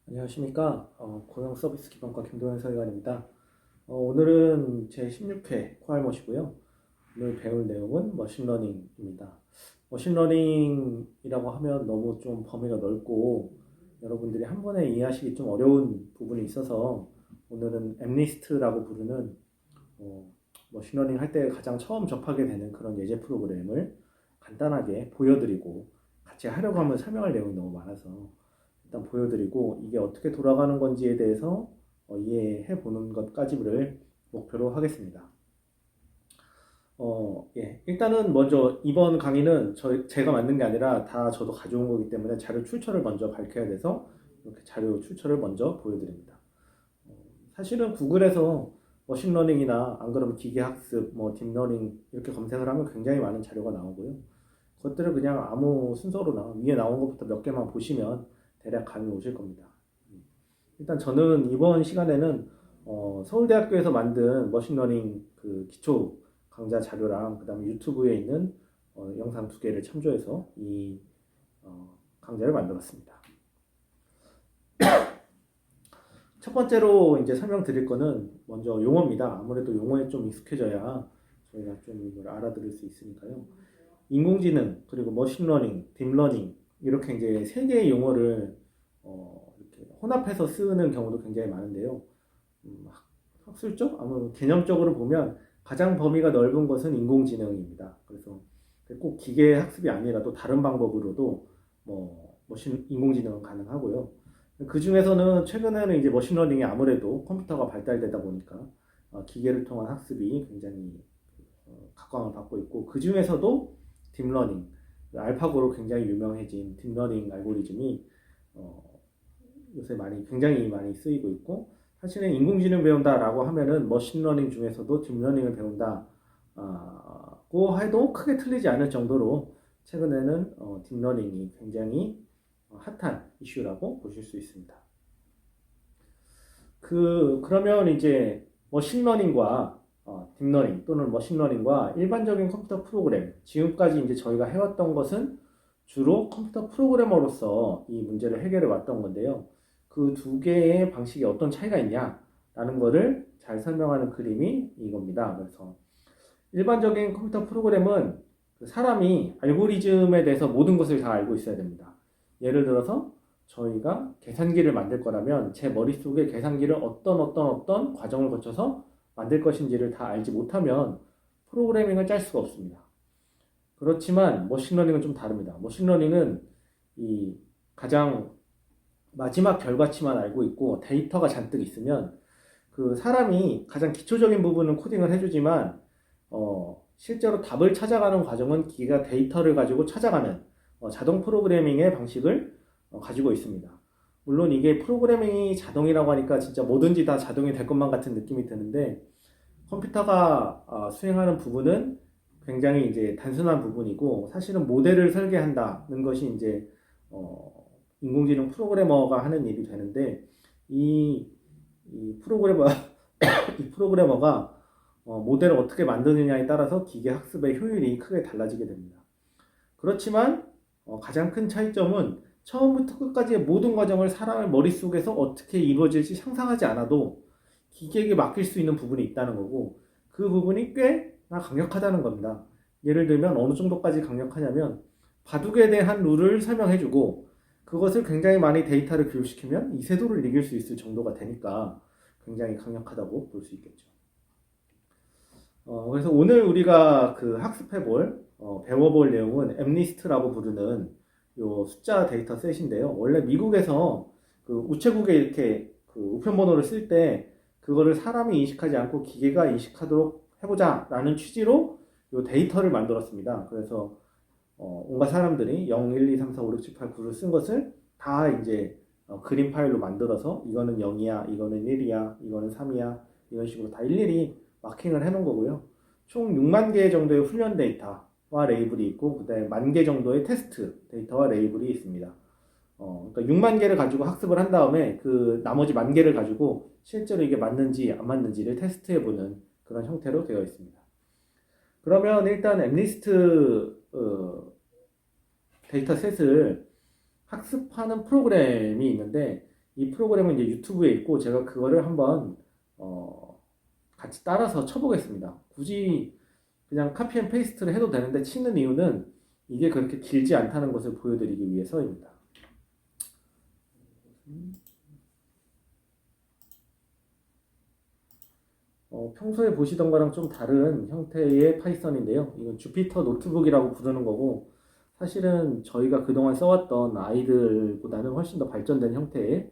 안녕하십니까. 고용 서비스 기반과 김도현 서기관입니다. 오늘은 제 16회 코알못이고요. 오늘 배울 내용은 머신러닝입니다. 머신러닝이라고 하면 너무 좀 범위가 넓고 여러분들이 한 번에 이해하시기 좀 어려운 부분이 있어서 오늘은 엠리스트라고 부르는 머신러닝 할 때 가장 처음 접하게 되는 그런 예제 프로그램을 간단하게 보여드리고 같이 하려고 하면 설명할 내용이 너무 많아서 일단 보여드리고 이게 어떻게 돌아가는 건지에 대해서 이해해 보는 것까지를 목표로 하겠습니다. 일단은 먼저 이번 강의는 제가 만든 게 아니라 다 저도 가져온 거기 때문에 자료 출처를 먼저 밝혀야 돼서 이렇게 자료 출처를 먼저 보여드립니다. 사실은 구글에서 머신러닝이나 안 그러면 기계학습, 딥러닝 이렇게 검색을 하면 굉장히 많은 자료가 나오고요. 그것들을 그냥 아무 순서로나 위에 나온 것부터 몇 개만 보시면 대략 감이 오실 겁니다. 일단 저는 이번 시간에는 서울대학교에서 만든 머신러닝 그 기초 강좌 자료랑 그 다음에 유튜브에 있는 영상 두 개를 참조해서 이 강좌를 만들었습니다. 첫 번째로 이제 설명드릴 거는 먼저 용어입니다. 아무래도 용어에 좀 익숙해져야 저희가 좀 이걸 알아들을 수 있으니까요. 인공지능 그리고 머신러닝, 딥러닝 이렇게 이제 세 개의 용어를 이렇게 혼합해서 쓰는 경우도 굉장히 많은데요. 학술적, 아무 개념적으로 보면 가장 범위가 넓은 것은 인공지능입니다. 그래서 꼭 기계 학습이 아니라도 다른 방법으로도 인공지능은 가능하고요. 그 중에서는 최근에는 이제 머신러닝이 아무래도 컴퓨터가 발달되다 보니까 기계를 통한 학습이 굉장히 각광을 받고 있고 그 중에서도 딥러닝, 알파고로 굉장히 유명해진 딥러닝 알고리즘이 요새 굉장히 많이 쓰이고 있고 사실은 인공지능 배운다라고 하면은 머신러닝 중에서도 딥러닝을 배운다고 해도 크게 틀리지 않을 정도로 최근에는 딥러닝이 굉장히 핫한 이슈라고 보실 수 있습니다. 그러면 이제 머신러닝과 딥러닝 또는 머신러닝과 일반적인 컴퓨터 프로그램 지금까지 이제 저희가 해왔던 것은 주로 컴퓨터 프로그래머로서 이 문제를 해결해 왔던 건데요. 그 두 개의 방식이 어떤 차이가 있냐라는 거를 잘 설명하는 그림이 이겁니다. 그래서 일반적인 컴퓨터 프로그램은 사람이 알고리즘에 대해서 모든 것을 다 알고 있어야 됩니다. 예를 들어서 저희가 계산기를 만들 거라면 제 머릿속에 계산기를 어떤 과정을 거쳐서 만들 것인지를 다 알지 못하면 프로그래밍을 짤 수가 없습니다. 그렇지만 머신러닝은 좀 다릅니다. 머신러닝은 이 가장 마지막 결과치만 알고 있고 데이터가 잔뜩 있으면 그 사람이 가장 기초적인 부분은 코딩을 해주지만 실제로 답을 찾아가는 과정은 기계가 데이터를 가지고 찾아가는 자동 프로그래밍의 방식을 가지고 있습니다. 물론 이게 프로그래밍이 자동이라고 하니까 진짜 뭐든지 다 자동이 될 것만 같은 느낌이 드는데 컴퓨터가 수행하는 부분은 굉장히 이제 단순한 부분이고 사실은 모델을 설계한다는 것이 이제 인공지능 프로그래머가 하는 일이 되는데 이 프로그래머가 모델을 어떻게 만드느냐에 따라서 기계 학습의 효율이 크게 달라지게 됩니다. 그렇지만 가장 큰 차이점은 처음부터 끝까지의 모든 과정을 사람의 머릿속에서 어떻게 이루어질지 상상하지 않아도 기계에게 맡길 수 있는 부분이 있다는 거고 그 부분이 꽤나 강력하다는 겁니다. 예를 들면 어느 정도까지 강력하냐면 바둑에 대한 룰을 설명해주고 그것을 굉장히 많이 데이터를 교육시키면 이세돌을 이길 수 있을 정도가 되니까 굉장히 강력하다고 볼 수 있겠죠. 그래서 오늘 우리가 배워볼 내용은 엠리스트라고 부르는 요 숫자 데이터 셋인데요. 원래 미국에서 그 우체국에 이렇게 그 우편번호를 쓸 때 그거를 사람이 인식하지 않고 기계가 인식하도록 해보자라는 취지로 요 데이터를 만들었습니다. 그래서 온갖 사람들이 0, 1, 2, 3, 4, 5, 6, 7, 8, 9를 쓴 것을 다 이제 그림 파일로 만들어서 이거는 0이야, 이거는 1이야, 이거는 3이야 이런 식으로 다 일일이 마킹을 해놓은 거고요. 총 6만 개 정도의 훈련 데이터와 레이블이 있고 그 다음에 10,000개 정도의 테스트 데이터와 레이블이 있습니다. 그러니까 6만 개를 가지고 학습을 한 다음에 그 나머지 10,000개를 가지고 실제로 이게 맞는지 안 맞는지를 테스트해보는 그런 형태로 되어 있습니다. 그러면 일단 엠리스트 데이터셋을 학습하는 프로그램이 있는데 이 프로그램은 이제 유튜브에 있고 제가 그거를 한번 같이 따라서 쳐보겠습니다. 굳이 그냥 카피 앤 페이스트를 해도 되는데 치는 이유는 이게 그렇게 길지 않다는 것을 보여드리기 위해서입니다. 평소에 보시던 거랑 좀 다른 형태의 파이썬인데요. 이건 주피터 노트북이라고 부르는 거고 사실은 저희가 그동안 써왔던 아이들보다는 훨씬 더 발전된 형태의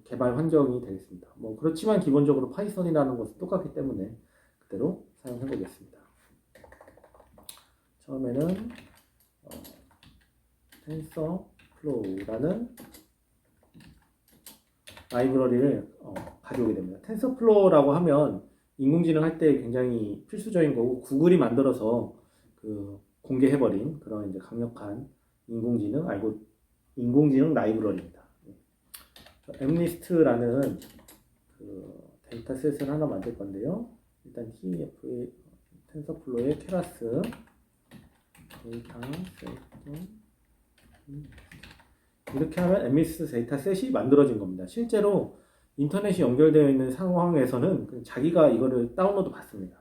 개발 환경이 되겠습니다. 뭐 그렇지만 기본적으로 파이썬이라는 것은 똑같기 때문에 그대로 사용해 보겠습니다. 처음에는 텐서플로우라는 라이브러리를 가져오게 됩니다. 텐서플로우라고 하면 인공지능 할 때 굉장히 필수적인 거고 구글이 만들어서 그 공개해버린 그런 이제 강력한 인공지능 라이브러리입니다. 엠리스트라는 그 데이터셋을 하나 만들 건데요. 일단 TF 텐서플로우의 케라스 데이터셋 이렇게 하면 엠리스트 데이터셋이 만들어진 겁니다. 실제로 인터넷이 연결되어 있는 상황에서는 자기가 이거를 다운로드 받습니다.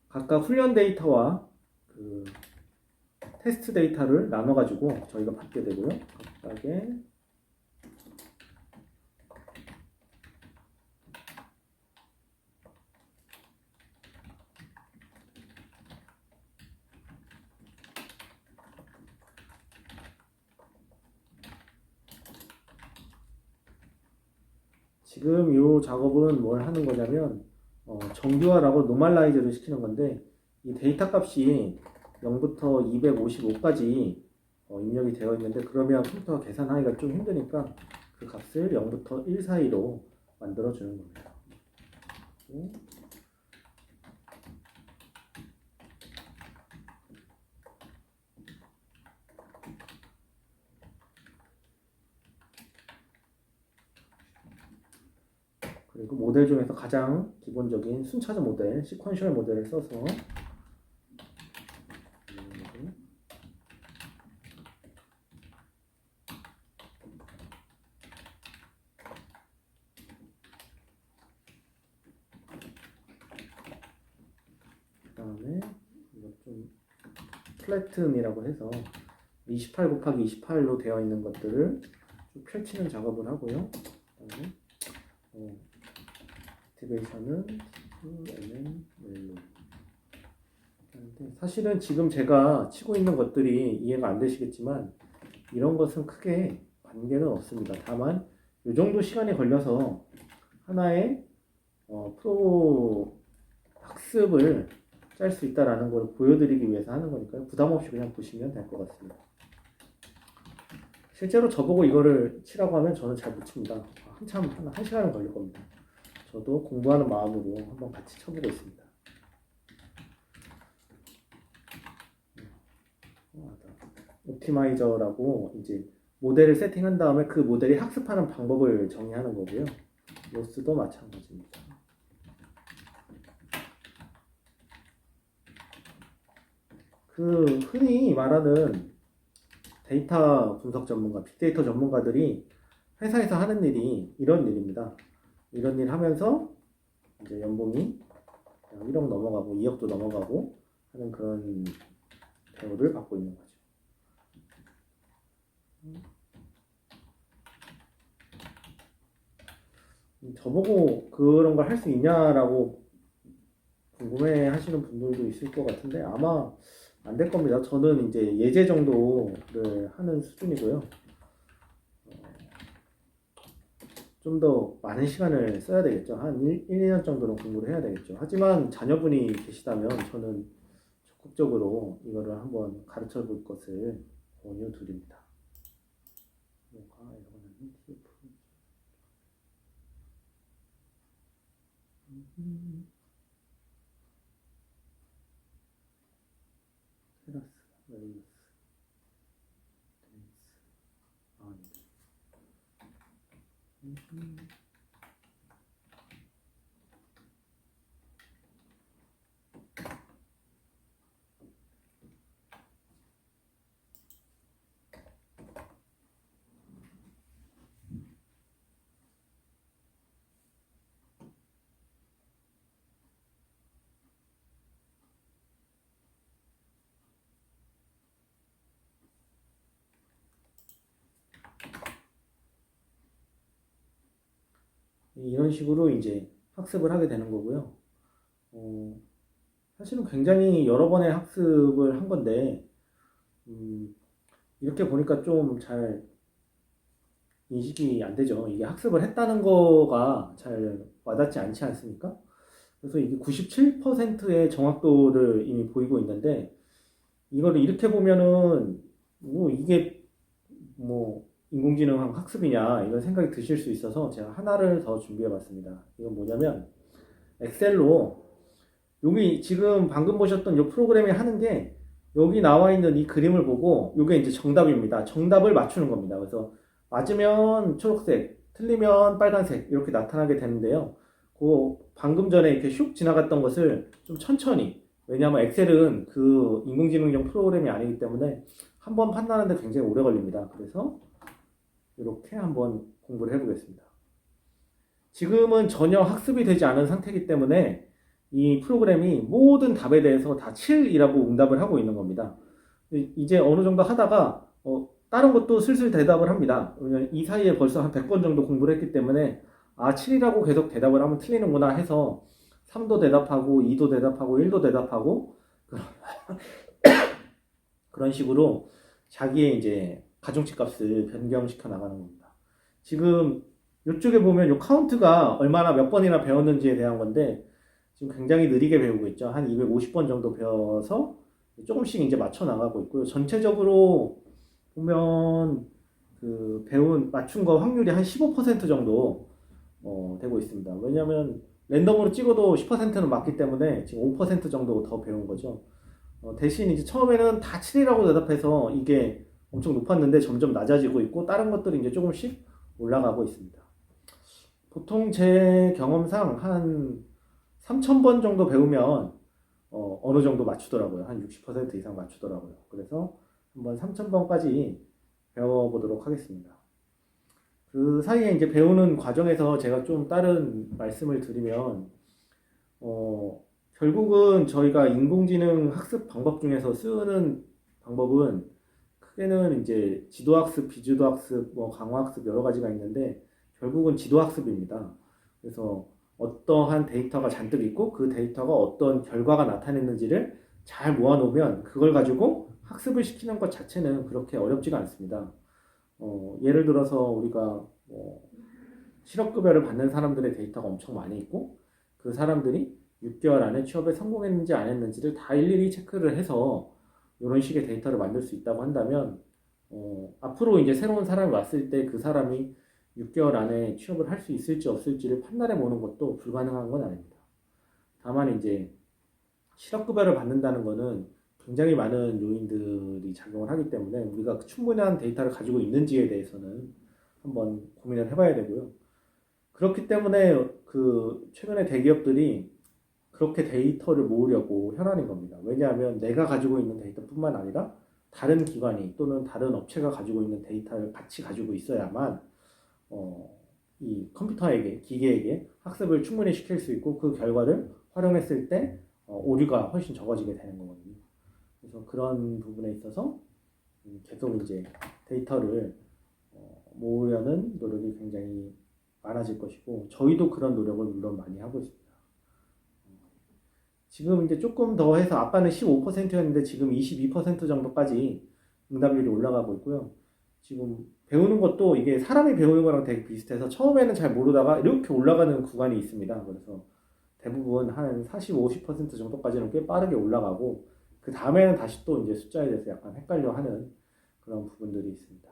각각 훈련 데이터와 그 테스트 데이터를 나눠가지고 저희가 받게 되고요. 각각의 지금 이 작업은 뭘 하는 거냐면 정규화라고 노멀라이즈를 시키는 건데 이 데이터 값이 0부터 255까지 입력이 되어 있는데 그러면 컴퓨터가 계산하기가 좀 힘드니까 그 값을 0부터 1 사이로 만들어 주는 겁니다. 그리고 모델 중에서 가장 기본적인 순차적 모델, 시퀀셜 모델을 써서 그다음에 이거 좀 플래튼이라고 해서 28 곱하기 28로 되어 있는 것들을 좀 펼치는 작업을 하고요. 그다음에 액티베이션은 TLM 멜로. 사실은 지금 제가 치고 있는 것들이 이해가 안 되시겠지만 이런 것은 크게 관계는 없습니다. 다만 이 정도 시간이 걸려서 하나의 프로 학습을 짤 수 있다라는 걸 보여드리기 위해서 하는 거니까요. 부담 없이 그냥 보시면 될 것 같습니다. 실제로 저보고 이거를 치라고 하면 저는 잘 못 칩니다. 한참 한 시간은 걸릴 겁니다. 저도 공부하는 마음으로 한번 같이 쳐보고 있습니다. 옵티마이저라고 이제 모델을 세팅한 다음에 그 모델이 학습하는 방법을 정의하는 거고요. 로스도 마찬가지입니다. 그 흔히 말하는 데이터 분석 전문가, 빅데이터 전문가들이 회사에서 하는 일이 이런 일입니다. 이런 일 하면서 이제 연봉이 1억 넘어가고 2억도 넘어가고 하는 그런 대우를 받고 있는 거죠. 저보고 그런 걸 할 수 있냐라고 궁금해 하시는 분들도 있을 것 같은데 아마 안 될 겁니다. 저는 이제 예제 정도를 하는 수준이고요. 좀 더 많은 시간을 써야 되겠죠. 한 1, 2년 정도는 공부를 해야 되겠죠. 하지만 자녀분이 계시다면 저는 적극적으로 이거를 한번 가르쳐 볼 것을 권유 드립니다. 테라스, 웰리스, 이런 식으로 이제 학습을 하게 되는 거고요. 어, 사실은 굉장히 여러 번의 학습을 한 건데, 음, 이렇게 보니까 좀 잘 인식이 안 되죠. 이게 학습을 했다는 거가 잘 와닿지 않지 않습니까? 그래서 이게 97%의 정확도를 이미 보이고 있는데, 이거를 이렇게 보면은, 뭐, 이게 뭐, 인공지능 학습이냐, 이런 생각이 드실 수 있어서 제가 하나를 더 준비해 봤습니다. 이건 뭐냐면, 엑셀로, 여기 지금 방금 보셨던 이 프로그램이 하는 게, 여기 나와 있는 이 그림을 보고, 이게 이제 정답입니다. 정답을 맞추는 겁니다. 그래서, 맞으면 초록색, 틀리면 빨간색, 이렇게 나타나게 되는데요. 그 방금 전에 이렇게 슉 지나갔던 것을 좀 천천히, 왜냐하면 엑셀은 그 인공지능용 프로그램이 아니기 때문에 한번 판단하는데 굉장히 오래 걸립니다. 그래서 이렇게 한번 공부를 해보겠습니다. 지금은 전혀 학습이 되지 않은 상태이기 때문에 이 프로그램이 모든 답에 대해서 다 7이라고 응답을 하고 있는 겁니다. 이제 어느 정도 하다가 다른 것도 슬슬 대답을 합니다. 왜냐면 이 사이에 벌써 한 100번 정도 공부를 했기 때문에 7이라고 계속 대답을 하면 틀리는구나 해서 3도 대답하고 2도 대답하고 1도 대답하고 그런 식으로 자기의 이제 가중치 값을 변경시켜 나가는 겁니다. 지금 이쪽에 보면 이 카운트가 얼마나 몇 번이나 배웠는지에 대한 건데 지금 굉장히 느리게 배우고 있죠. 한 250번 정도 배워서 조금씩 이제 맞춰 나가고 있고요. 전체적으로 보면 그 배운 맞춘 거 확률이 한 15% 정도 되고 있습니다. 왜냐하면 랜덤으로 찍어도 10%는 맞기 때문에 지금 5% 정도 더 배운 거죠. 대신 이제 처음에는 다 7이라고 대답해서 이게 엄청 높았는데 점점 낮아지고 있고 다른 것들이 이제 조금씩 올라가고 있습니다. 보통 제 경험상 한 3,000번 정도 배우면 어느 정도 맞추더라고요. 한 60% 이상 맞추더라고요. 그래서 한번 3,000번까지 배워보도록 하겠습니다. 그 사이에 이제 배우는 과정에서 제가 좀 다른 말씀을 드리면, 결국은 저희가 인공지능 학습 방법 중에서 쓰는 방법은 크게는 이제 지도학습, 비지도학습, 뭐 강화학습 여러 가지가 있는데 결국은 지도학습입니다. 그래서 어떠한 데이터가 잔뜩 있고 그 데이터가 어떤 결과가 나타냈는지를 잘 모아놓으면 그걸 가지고 학습을 시키는 것 자체는 그렇게 어렵지가 않습니다. 예를 들어서 우리가 실업급여를 받는 사람들의 데이터가 엄청 많이 있고 그 사람들이 6개월 안에 취업에 성공했는지 안 했는지를 다 일일이 체크를 해서 이런 식의 데이터를 만들 수 있다고 한다면 앞으로 이제 새로운 사람이 왔을 때 그 사람이 6개월 안에 취업을 할 수 있을지 없을지를 판단해 보는 것도 불가능한 건 아닙니다. 다만 이제 실업급여를 받는다는 것은 굉장히 많은 요인들이 작용을 하기 때문에 우리가 충분한 데이터를 가지고 있는지에 대해서는 한번 고민을 해봐야 되고요. 그렇기 때문에 그 최근에 대기업들이 그렇게 데이터를 모으려고 혈안인 겁니다. 왜냐하면 내가 가지고 있는 데이터뿐만 아니라 다른 기관이 또는 다른 업체가 가지고 있는 데이터를 같이 가지고 있어야만 이 컴퓨터에게, 기계에게 학습을 충분히 시킬 수 있고 그 결과를 활용했을 때 오류가 훨씬 적어지게 되는 거거든요. 그래서 그런 부분에 있어서 계속 이제 데이터를 모으려는 노력이 굉장히 많아질 것이고 저희도 그런 노력을 물론 많이 하고 있습니다. 지금 이제 조금 더 해서 아까는 15%였는데 지금 22% 정도까지 응답률이 올라가고 있고요. 지금 배우는 것도 이게 사람이 배우는 거랑 되게 비슷해서 처음에는 잘 모르다가 이렇게 올라가는 구간이 있습니다. 그래서 대부분 한 40, 50% 정도까지는 꽤 빠르게 올라가고 그 다음에는 다시 또 이제 숫자에 대해서 약간 헷갈려 하는 그런 부분들이 있습니다.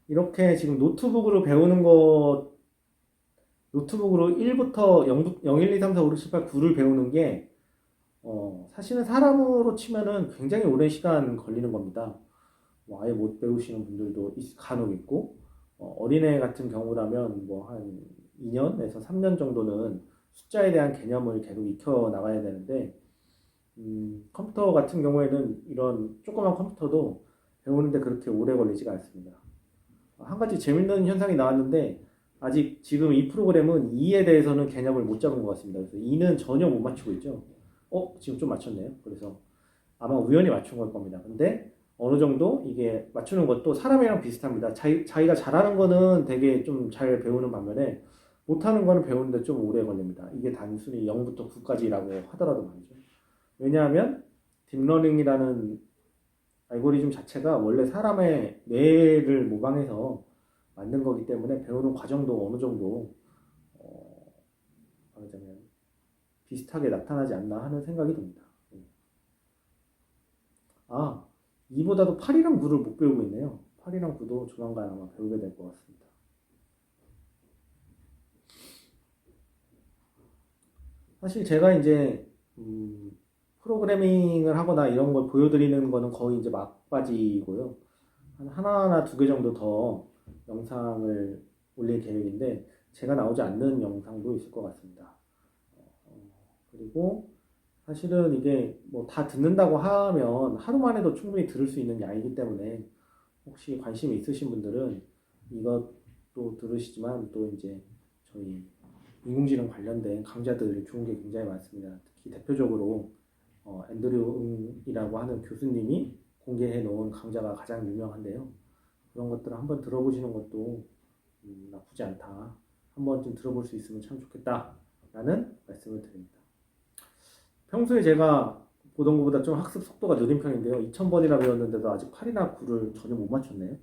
이렇게 지금 노트북으로 배우는 것, 노트북으로 1부터 0, 1, 2, 3, 4, 5, 6, 7, 8, 9를 배우는 게 사실은 사람으로 치면은 굉장히 오랜 시간 걸리는 겁니다. 아예 못 배우시는 분들도 간혹 있고 어린애 같은 경우라면 뭐 한 2년에서 3년 정도는 숫자에 대한 개념을 계속 익혀 나가야 되는데 컴퓨터 같은 경우에는 이런 조그만 컴퓨터도 배우는데 그렇게 오래 걸리지가 않습니다. 한 가지 재밌는 현상이 나왔는데 아직 지금 이 프로그램은 2에 대해서는 개념을 못 잡은 것 같습니다. 그래서 2는 전혀 못 맞추고 있죠. 지금 좀 맞췄네요. 그래서 아마 우연히 맞춘 걸 겁니다. 근데 어느 정도 이게 맞추는 것도 사람이랑 비슷합니다. 자기가 잘하는 거는 되게 좀 잘 배우는 반면에 못하는 거는 배우는데 좀 오래 걸립니다. 이게 단순히 0부터 9까지라고 하더라도 말이죠. 왜냐하면 딥러닝이라는 알고리즘 자체가 원래 사람의 뇌를 모방해서 만든 거기 때문에 배우는 과정도 어느 정도 말하자면 비슷하게 나타나지 않나 하는 생각이 듭니다. 아, 2보다도 8이랑 9를 못 배우고 있네요. 8이랑 9도 조만간 아마 배우게 될 것 같습니다. 사실 제가 이제 프로그래밍을 하거나 이런 걸 보여드리는 거는 거의 이제 막바지고요. 한 하나나 두 개 정도 더 영상을 올릴 계획인데 제가 나오지 않는 영상도 있을 것 같습니다. 그리고 사실은 이게 뭐 다 듣는다고 하면 하루만 해도 충분히 들을 수 있는 양이기 때문에 혹시 관심이 있으신 분들은 이것도 들으시지만 또 이제 저희 인공지능 관련된 강좌들 좋은 게 굉장히 많습니다. 특히 대표적으로 앤드류이라고 하는 교수님이 공개해 놓은 강좌가 가장 유명한데요. 그런 것들을 한번 들어보시는 것도 나쁘지 않다. 한 번쯤 들어볼 수 있으면 참 좋겠다라는 말씀을 드립니다. 평소에 제가 보던 것보다 좀 학습 속도가 느린 편인데요. 2000번이나 배웠는데도 아직 8이나 9를 전혀 못 맞췄네요.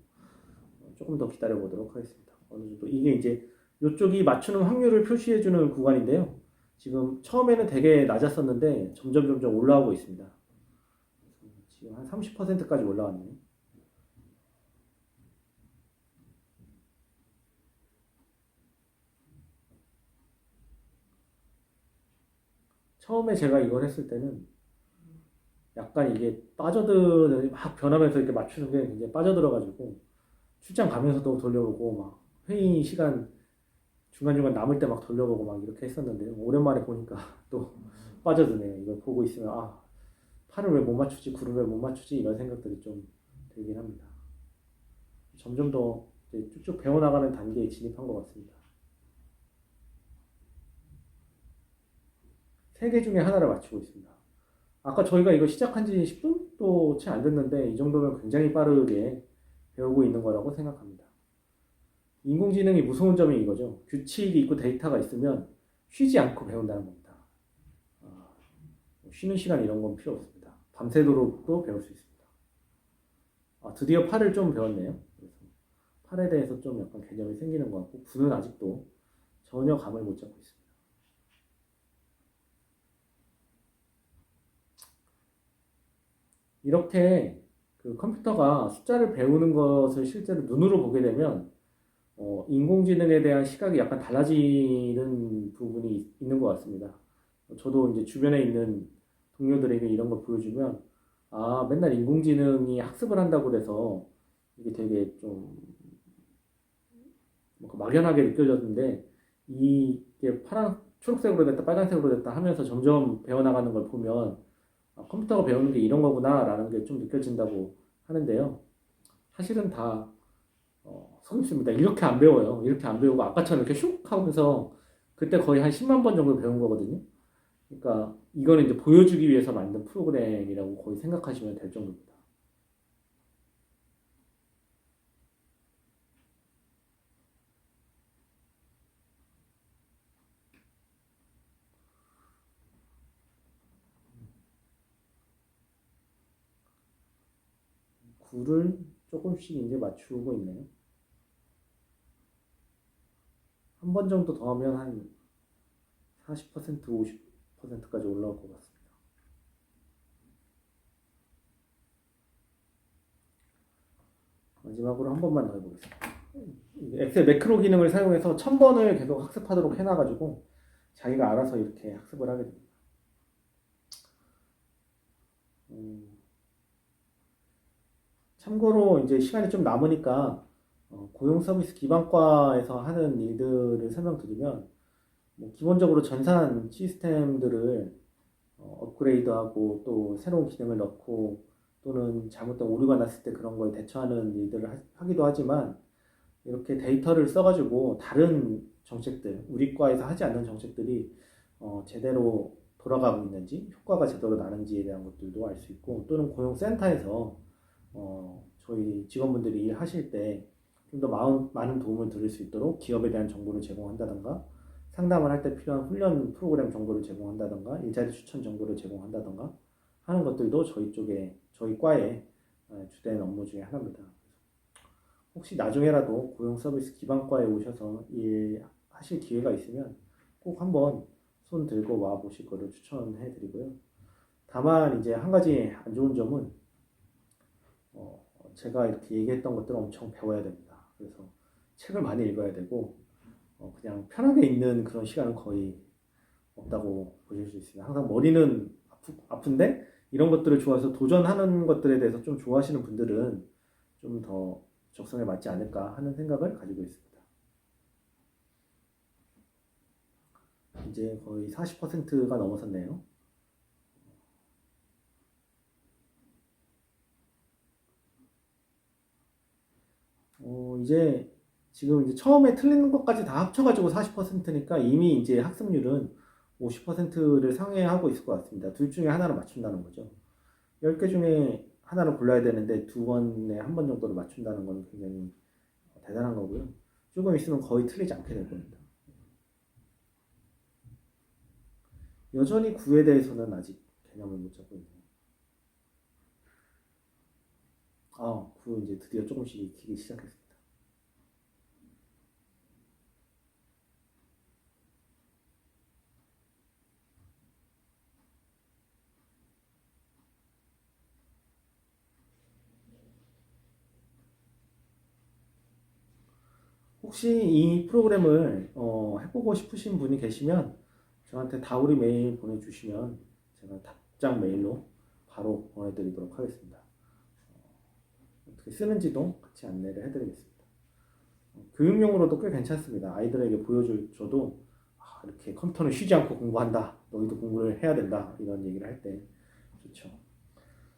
조금 더 기다려 보도록 하겠습니다. 어느 정도 이게 이제 이쪽이 맞추는 확률을 표시해주는 구간인데요. 지금 처음에는 되게 낮았었는데 점점 올라오고 있습니다. 지금 한 30%까지 올라왔네요. 처음에 제가 이걸 했을 때는 약간 이게 빠져드는 막 변하면서 이렇게 맞추는 게 굉장히 빠져들어가지고 출장 가면서도 돌려보고 막 회의 시간 중간중간 남을 때 막 돌려보고 막 이렇게 했었는데요. 오랜만에 보니까 또 빠져드네요. 이걸 보고 있으면 아, 8을 왜 못 맞추지, 9를 왜 못 맞추지 이런 생각들이 좀 들긴 합니다. 점점 더 이제 쭉쭉 배워나가는 단계에 진입한 것 같습니다. 세 개 중에 하나를 맞추고 있습니다. 아까 저희가 이거 시작한 지 10분도 채 안 됐는데 이 정도면 굉장히 빠르게 배우고 있는 거라고 생각합니다. 인공지능이 무서운 점이 이거죠. 규칙이 있고 데이터가 있으면 쉬지 않고 배운다는 겁니다. 쉬는 시간 이런 건 필요 없습니다. 밤새도록도 배울 수 있습니다. 드디어 팔을 좀 배웠네요. 그래서 팔에 대해서 좀 약간 개념이 생기는 것 같고 구는 아직도 전혀 감을 못 잡고 있습니다. 이렇게 그 컴퓨터가 숫자를 배우는 것을 실제로 눈으로 보게 되면 인공지능에 대한 시각이 약간 달라지는 부분이 있는 것 같습니다. 저도 이제 주변에 있는 동료들에게 이런 걸 보여주면 맨날 인공지능이 학습을 한다고 그래서 이게 되게 좀 막연하게 느껴졌는데 이게 초록색으로 됐다 빨간색으로 됐다 하면서 점점 배워나가는 걸 보면 컴퓨터가 배우는 게 이런 거구나라는 게 좀 느껴진다고 하는데요. 사실은 다 속입습니다. 이렇게 안 배워요. 이렇게 안 배우고 아까처럼 이렇게 슉 하면서 그때 거의 한 10만 번 정도 배운 거거든요. 그러니까 이거는 이제 보여주기 위해서 만든 프로그램이라고 거의 생각하시면 될 정도입니다. 굴을 조금씩 이제 맞추고 있네요. 한 번 정도 더 하면 한 40%, 50%까지 올라올 것 같습니다. 마지막으로 한 번만 더 해보겠습니다. 엑셀 매크로 기능을 사용해서 1000번을 계속 학습하도록 해놔가지고 자기가 알아서 이렇게 학습을 하게 됩니다. 참고로 이제 시간이 좀 남으니까 고용 서비스 기반과에서 하는 일들을 설명드리면 기본적으로 전산 시스템들을 업그레이드하고 또 새로운 기능을 넣고 또는 잘못된 오류가 났을 때 그런 거에 대처하는 일들을 하기도 하지만 이렇게 데이터를 써가지고 다른 정책들, 우리 과에서 하지 않는 정책들이 제대로 돌아가고 있는지, 효과가 제대로 나는지에 대한 것들도 알 수 있고 또는 고용센터에서 저희 직원분들이 일하실 때 좀 더 많은 도움을 드릴 수 있도록 기업에 대한 정보를 제공한다던가 상담을 할 때 필요한 훈련 프로그램 정보를 제공한다던가 일자리 추천 정보를 제공한다던가 하는 것들도 저희 과의 주된 업무 중에 하나입니다. 혹시 나중에라도 고용 서비스 기반과에 오셔서 일하실 기회가 있으면 꼭 한번 손 들고 와 보실 거를 추천해 드리고요. 다만 이제 한 가지 안 좋은 점은 제가 이렇게 얘기했던 것들을 엄청 배워야 됩니다. 그래서 책을 많이 읽어야 되고 그냥 편하게 있는 그런 시간은 거의 없다고 보실 수 있습니다. 항상 머리는 아픈데 이런 것들을 좋아해서 도전하는 것들에 대해서 좀 좋아하시는 분들은 좀 더 적성에 맞지 않을까 하는 생각을 가지고 있습니다. 이제 거의 40%가 넘어섰네요. 이제 지금 이제 처음에 틀린 것까지 다 합쳐가지고 40%니까 이미 이제 학습률은 50%를 상회하고 있을 것 같습니다. 둘 중에 하나를 맞춘다는 거죠. 10개 중에 하나를 골라야 되는데 두 번에 한 번 정도를 맞춘다는 건 굉장히 대단한 거고요. 조금 있으면 거의 틀리지 않게 될 겁니다. 여전히 구에 대해서는 아직 개념을 못 잡고 있네요. 구 이제 드디어 조금씩 익히기 시작했습니다. 혹시 이 프로그램을 해보고 싶으신 분이 계시면 저한테 다우리 메일 보내주시면 제가 답장 메일로 바로 보내드리도록 하겠습니다. 어떻게 쓰는지도 같이 안내를 해드리겠습니다. 교육용으로도 꽤 괜찮습니다. 아이들에게 보여줘도 이렇게 컴퓨터는 쉬지 않고 공부한다. 너희도 공부를 해야 된다. 이런 얘기를 할 때 좋죠.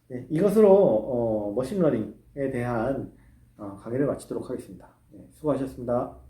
네, 이것으로 머신러닝에 대한 강의를 마치도록 하겠습니다. 네, 수고하셨습니다.